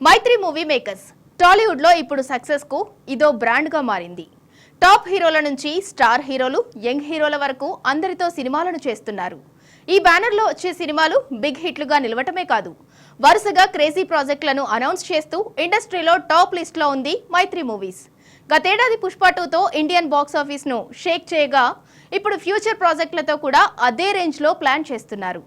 మైత్రి movie makers Tollywood లో ఇప్పుడు success కు ఇదో బ్రాండ్ గా మారింది. టాప్ హీరోల నుంచి స్టార్ హీరోలు, యంగ్ హీరోల వరకు అందరితో సినిమాలను చేస్తున్నారు. ఈ బ్యానర్ లో వచ్చే సినిమాలు బిగ్ హిట్లుగా నిలవటమే కాదు, వరుసగా క్రేజీ ప్రాజెక్టులను అనౌన్స్ చేస్తూ ఇండస్ట్రీలో టాప్ లిస్ట్ లో ఉంది మైత్రి మూవీస్. గతేడాది పుష్ప 2తో ఇండియన్ బాక్స్ ఆఫీస్ ను షేక్ చేయగా ఇప్పుడు ఫ్యూచర్ ప్రాజెక్టులతో కూడా అదే రేంజ్ లో ప్లాన్ చేస్తున్నారు.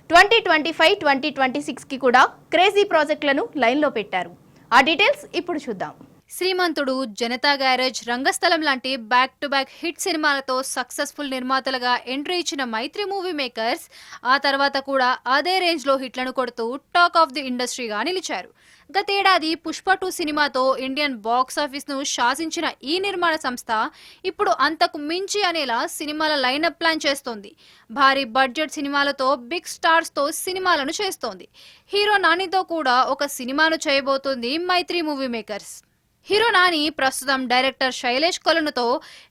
2025-2026 కి కూడా క్రేజీ ప్రాజెక్టులను లైన్లో పెట్టారు. ఆ డీటెయిల్స్ ఇప్పుడు చూద్దాం. శ్రీమంతుడు, జనతా గ్యారేజ్, రంగస్థలం లాంటి బ్యాక్ టు బ్యాక్ హిట్ సినిమాలతో సక్సెస్ఫుల్ నిర్మాతలుగా ఎంట్రీ ఇచ్చిన మైత్రి మూవీ మేకర్స్ ఆ తర్వాత కూడా అదే రేంజ్ లో హిట్లను కొడుతూ టాక్ ఆఫ్ ది ఇండస్ట్రీగా నిలిచారు. గతేడాది పుష్ప 2 సినిమాతో ఇండియన్ బాక్స్ ఆఫీస్ ను శాసించిన ఈ నిర్మాణ సంస్థ ఇప్పుడు అంతకు మించి అనేలా సినిమాల లైనప్ ప్లాన్ చేస్తోంది. భారీ బడ్జెట్ సినిమాలతో బిగ్ స్టార్స్ తో సినిమాలను చేస్తోంది. హీరో నానితో కూడా ఒక సినిమాను చేయబోతోంది Mythri movie makers. Hero Nani ప్రస్తుతం డైరెక్టర్ శైలేష్ కొలనుతో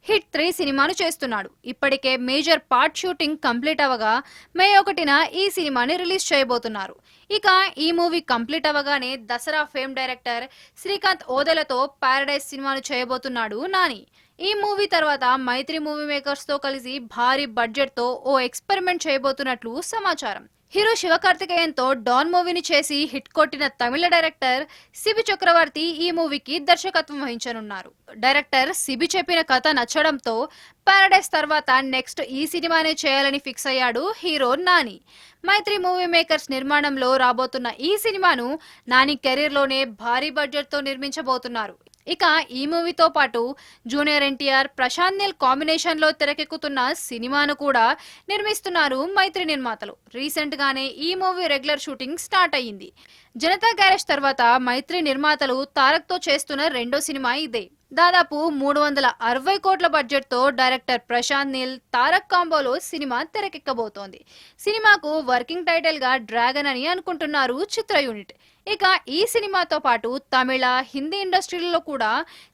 హిట్ 3 సినిమాను చేస్తున్నాడు. ఇప్పటికే మేజర్ పార్ట్ షూటింగ్ కంప్లీట్ అవగా మే 1న ఈ సినిమాని రిలీజ్ చేయబోతున్నారు. ఇక ఈ మూవీ కంప్లీట్ అవగానే దసరా ఫేమ్ డైరెక్టర్ శ్రీకాంత్ ఓదెలతో పారడైజ్ సినిమాను చేయబోతున్నాడు నాని. ఈ మూవీ తర్వాత మైత్రి మూవీ మేకర్స్ తో కలిసి భారీ బడ్జెట్ తో ఓ ఎక్స్పెరిమెంట్ చేయబోతున్నట్లు సమాచారం. హీరో శివకార్తికేయన్తో డాన్ మూవీని చేసి హిట్ కొట్టిన తమిళ డైరెక్టర్ సిబి చక్రవర్తి ఈ మూవీకి దర్శకత్వం వహించనున్నారు. డైరెక్టర్ సిబి చెప్పిన కథ నచ్చడంతో పారడైజ్ తర్వాత నెక్స్ట్ ఈ సినిమానే చేయాలని ఫిక్స్ అయ్యాడు హీరో నాని. మైత్రి మూవీ మేకర్స్ నిర్మాణంలో రాబోతున్న ఈ సినిమాను నాని కెరీర్ లోనే భారీ బడ్జెట్ తో నిర్మించబోతున్నారు. ఇక ఈ మూవీతో పాటు జూనియర్ ఎన్టీఆర్, ప్రశాంత్ నీల్ కాంబినేషన్ లో తెరకెక్కుతున్న సినిమాను కూడా నిర్మిస్తున్నారు మైత్రి నిర్మాతలు. రీసెంట్ గానే ఈ మూవీ రెగ్యులర్ షూటింగ్ స్టార్ట్ అయ్యింది. జనతా గ్యారేజ్ తర్వాత మైత్రి నిర్మాతలు తారక్ తో చేస్తున్న రెండో సినిమా ఇదే. దాదాపు 360 కోట్ల బడ్జెట్ తో డైరెక్టర్ ప్రశాంత్ నీల్, తారక్ కాంబోలో సినిమా తెరకెక్కబోతోంది. సినిమాకు వర్కింగ్ టైటిల్ గా డ్రాగన్ అని అనుకుంటున్నారు చిత్ర యూనిట్. ఇక ఈ సినిమాతో పాటు తమిళ, హిందీ ఇండస్ట్రీలలో కూడా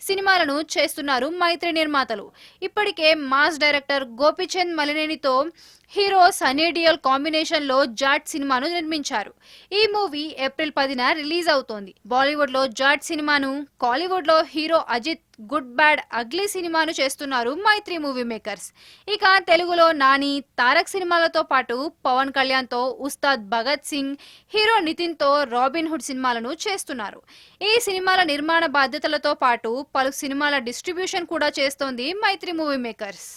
సినిమాలను చేస్తున్నారు మైత్రి నిర్మాతలు. ఇప్పటికే మాస్ డైరెక్టర్ గోపీచంద్ మలినేనితో హీరో సన్నీ డియోల్ కాంబినేషన్ లో జాట్ సినిమాను నిర్మించారు. ఈ మూవీ ఏప్రిల్ 10న రిలీజ్ అవుతోంది. బాలీవుడ్ లో జాట్ సినిమాను, కాలీవుడ్ లో hero Ajith good bad ugly సినిమాను చేస్తున్నారు మైత్రి మూవీ మేకర్స్. ఇక తెలుగులో నాని, తారక్ సినిమాలతో పాటు పవన్ కళ్యాణ్ తో ఉస్తాద్ భగత్ సింగ్, హీరో నితిన్ తో రాబిన్ హుడ్ సినిమాలను చేస్తున్నారు. ఈ సినిమాల నిర్మాణ బాధ్యతలతో పాటు పలు సినిమాల డిస్ట్రిబ్యూషన్ కూడా చేస్తోంది మైత్రి మూవీ మేకర్స్.